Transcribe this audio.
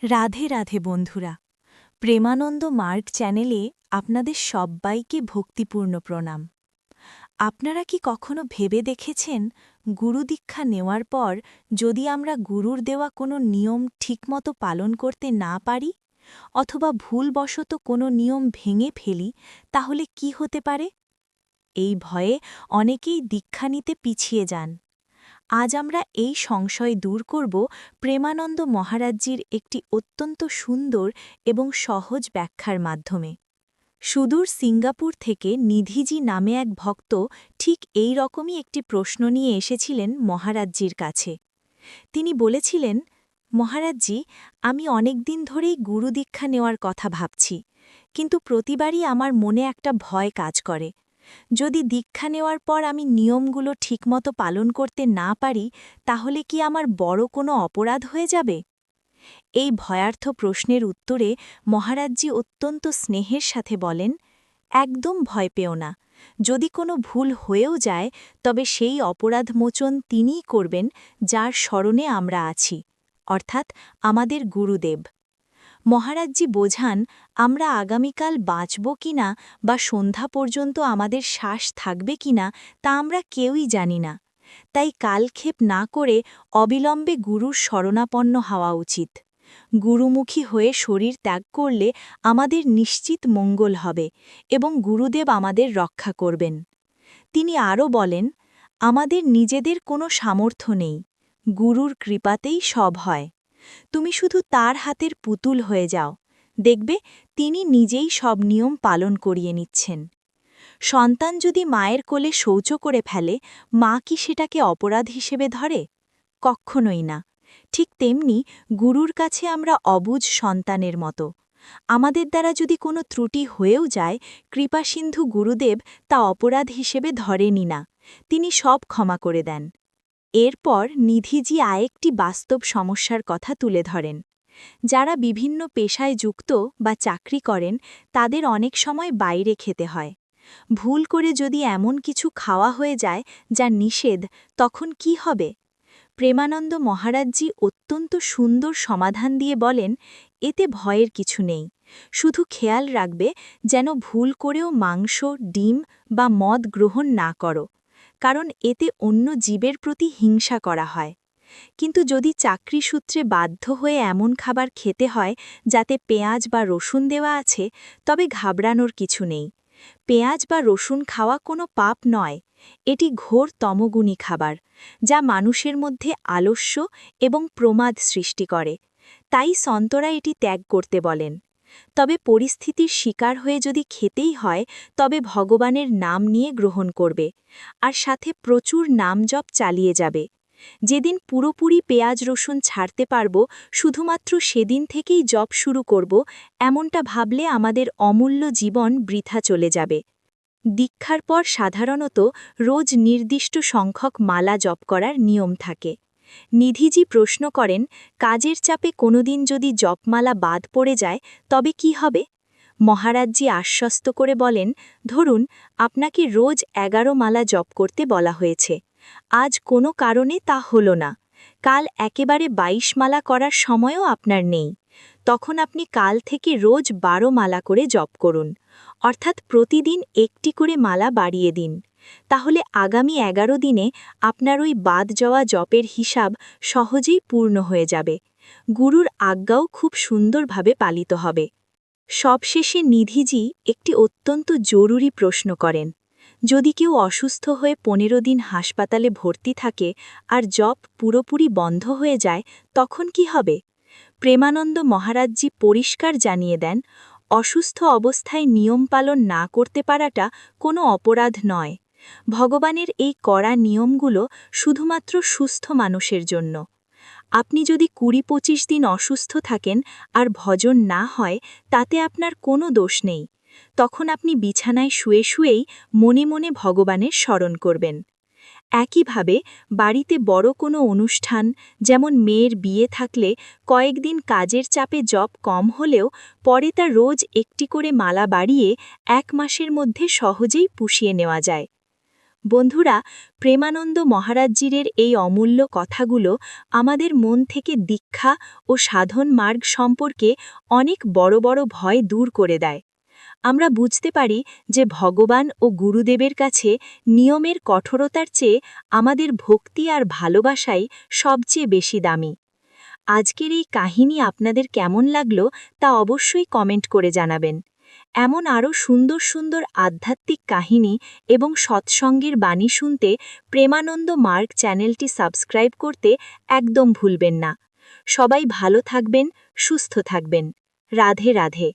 রাধে রাধে বন্ধুরা, প্রেমানন্দ মার্ট চ্যানেলে আপনাদের সব্বাইকে ভক্তিপূর্ণ প্রণাম। আপনারা কি কখনো ভেবে দেখেছেন, গুরুদীক্ষা নেওয়ার পর যদি আমরা গুরুর দেওয়া কোনো নিয়ম ঠিকমতো পালন করতে না পারি, অথবা ভুলবশত কোনো নিয়ম ভেঙে ফেলি, তাহলে কি হতে পারে? এই ভয়ে অনেকেই দীক্ষা নিতে পিছিয়ে যান। আজ আমরা এই সংশয় দূর করব প্রেমানন্দ মহারাজজির একটি অত্যন্ত সুন্দর এবং সহজ ব্যাখ্যার মাধ্যমে। সুদূর সিঙ্গাপুর থেকে নিধিজি নামে এক ভক্ত ঠিক এই রকমই একটি প্রশ্ন নিয়ে এসেছিলেন মহারাজজির কাছে। তিনি বলেছিলেন, মহারাজজি, আমি অনেক দিন ধরেই গুরুদীক্ষা নেওয়ার কথা ভাবছি, কিন্তু প্রতিবারই আমার মনে একটা ভয় কাজ করে। যদি দীক্ষা নেওয়ার পর আমি নিয়মগুলো ঠিকমতো পালন করতে না পারি, তাহলে কি আমার বড় কোনো অপরাধ হয়ে যাবে? এই ভয়ার্থ প্রশ্নের উত্তরে মহারাজজি অত্যন্ত স্নেহের সাথে বলেন, একদম ভয় পেও না। যদি কোনো ভুল হয়েও যায়, তবে সেই অপরাধ মোচন তিনিই করবেন যার স্মরণে আমরা আছি, অর্থাৎ আমাদের গুরুদেব। মহারাজজি বোঝান, আমরা আগামীকাল বাঁচব কিনা বা সন্ধ্যা পর্যন্ত আমাদের শ্বাস থাকবে কিনা তা আমরা কেউই জানি না। তাই কালক্ষেপ না করে অবিলম্বে গুরুর শরণাপন্ন হওয়া উচিত। গুরুমুখী হয়ে শরীর ত্যাগ করলে আমাদের নিশ্চিত মঙ্গল হবে এবং গুরুদেব আমাদের রক্ষা করবেন। তিনি আরও বলেন, আমাদের নিজেদের কোনো সামর্থ্য নেই, গুরুর কৃপাতেই সব হয়। তুমি শুধু তার হাতের পুতুল হয়ে যাও, দেখবে তিনি নিজেই সব নিয়ম পালন করিয়ে নিচ্ছেন। সন্তান যদি মায়ের কোলে শৌচ করে ফেলে, মা কি সেটাকে অপরাধ হিসেবে ধরে? কক্ষণই না। ঠিক তেমনি গুরুর কাছে আমরা অবুঝ সন্তানের মতো। আমাদের দ্বারা যদি কোনো ত্রুটি হয়েও যায়, কৃপাসিন্ধু গুরুদেব তা অপরাধ হিসেবে ধরেনি না, তিনি সব ক্ষমা করে দেন। এরপর নিধিজি আরেকটি বাস্তব সমস্যার কথা তুলে ধরেন। যারা বিভিন্ন পেশায় যুক্ত বা চাকরি করেন, তাদের অনেক সময় বাইরে খেতে হয়। ভুল করে যদি এমন কিছু খাওয়া হয়ে যায় যা নিষেধ, তখন কি হবে? প্রেমানন্দ মহারাজজি অত্যন্ত সুন্দর সমাধান দিয়ে বলেন, এতে ভয়ের কিছু নেই। শুধু খেয়াল রাখবে যেন ভুল করেও মাংস, ডিম বা মদ গ্রহণ না করো, কারণ এতে অন্য জীবের প্রতি হিংসা করা হয়। কিন্তু যদি চাকরি সূত্রে বাধ্য হয়ে এমন খাবার খেতে হয় যাতে পেঁয়াজ বা রসুন দেওয়া আছে, তবে ঘাবড়ানোর কিছু নেই। পেঁয়াজ বা রসুন খাওয়া কোনো পাপ নয়, এটি ঘোর তমগুণী খাবার, যা মানুষের মধ্যে আলস্য এবং প্রমাদ সৃষ্টি করে। তাই সন্তরা এটি ত্যাগ করতে বলেন। তবে পরিস্থিতির শিকার হয়ে যদি খেতেই হয়, তবে ভগবানের নাম নিয়ে গ্রহণ করবে, আর সাথে প্রচুর নাম জপ চালিয়ে যাবে। যেদিন পুরোপুরি পেঁয়াজ রসুন ছাড়তে পারব, শুধুমাত্র সেদিন থেকেই জপ শুরু করব, এমনটা ভাবলে আমাদের অমূল্য জীবন বৃথা চলে যাবে। দীক্ষার পর সাধারণত রোজ নির্দিষ্ট সংখ্যক মালা জপ করার নিয়ম থাকে। নিধিজি প্রশ্ন করেন, কাজের চাপে কোনোদিন যদি জপমালা বাদ পড়ে যায়, তবে কি হবে? মহারাজজি আশ্বস্ত করে বলেন, ধরুন আপনাকে রোজ 11 মালা জপ করতে বলা হয়েছে। আজ কোনো কারণে তা হল না। কাল একেবারে 22 মালা করার সময়ও আপনার নেই। তখন আপনি কাল থেকে রোজ 12 মালা করে জপ করুন, অর্থাৎ প্রতিদিন একটি করে মালা বাড়িয়ে দিন। তাহলে আগামী 11 দিনে আপনার ওই বাদ যাওয়া জপের হিসাব সহজেই পূর্ণ হয়ে যাবে। গুরুর আজ্ঞাও খুব সুন্দরভাবে পালিত হবে। সবশেষে নিধিজি একটি অত্যন্ত জরুরি প্রশ্ন করেন, যদি কেউ অসুস্থ হয়ে 15 দিন হাসপাতালে ভর্তি থাকে আর জপ পুরোপুরি বন্ধ হয়ে যায়, তখন কি হবে? প্রেমানন্দ মহারাজজি পরিষ্কার জানিয়ে দেন, অসুস্থ অবস্থায় নিয়ম পালন না করতে পারাটা কোনো অপরাধ নয়। ভগবানের এই কড়া নিয়মগুলো শুধুমাত্র সুস্থ মানুষের জন্য। আপনি যদি 20-25 দিন অসুস্থ থাকেন আর ভজন না হয়, তাতে আপনার কোনো দোষ নেই। তখন আপনি বিছানায় শুয়ে শুয়েই মনে মনে ভগবানের স্মরণ করবেন। একইভাবে বাড়িতে বড় কোনো অনুষ্ঠান, যেমন মেয়ের বিয়ে থাকলে কয়েকদিন কাজের চাপে জপ কম হলেও পরে তা রোজ একটি করে মালা বাড়িয়ে 1 মাসের মধ্যে সহজেই পুষিয়ে নেওয়া যায়। বন্ধুরা, প্রেমানন্দ মহারাজজির এই অমূল্য কথাগুলো আমাদের মন থেকে দীক্ষা ও সাধন মার্গ সম্পর্কে অনেক বড় বড় ভয় দূর করে দেয়। আমরা বুঝতে পারি যে ভগবান ও গুরুদেবের কাছে নিয়মের কঠোরতার চেয়ে আমাদের ভক্তি আর ভালোবাসাই সবচেয়ে বেশি দামি। আজকের এই কাহিনী আপনাদের কেমন লাগলো তা অবশ্যই কমেন্ট করে জানাবেন। এমন আরও সুন্দর সুন্দর আধ্যাত্মিক কাহিনী এবং সৎসঙ্গের বাণী শুনতে প্রেমানন্দ মার্গ চ্যানেলটি সাবস্ক্রাইব করতে একদম ভুলবেন না। সবাই ভালো থাকবেন, সুস্থ থাকবেন। রাধে রাধে।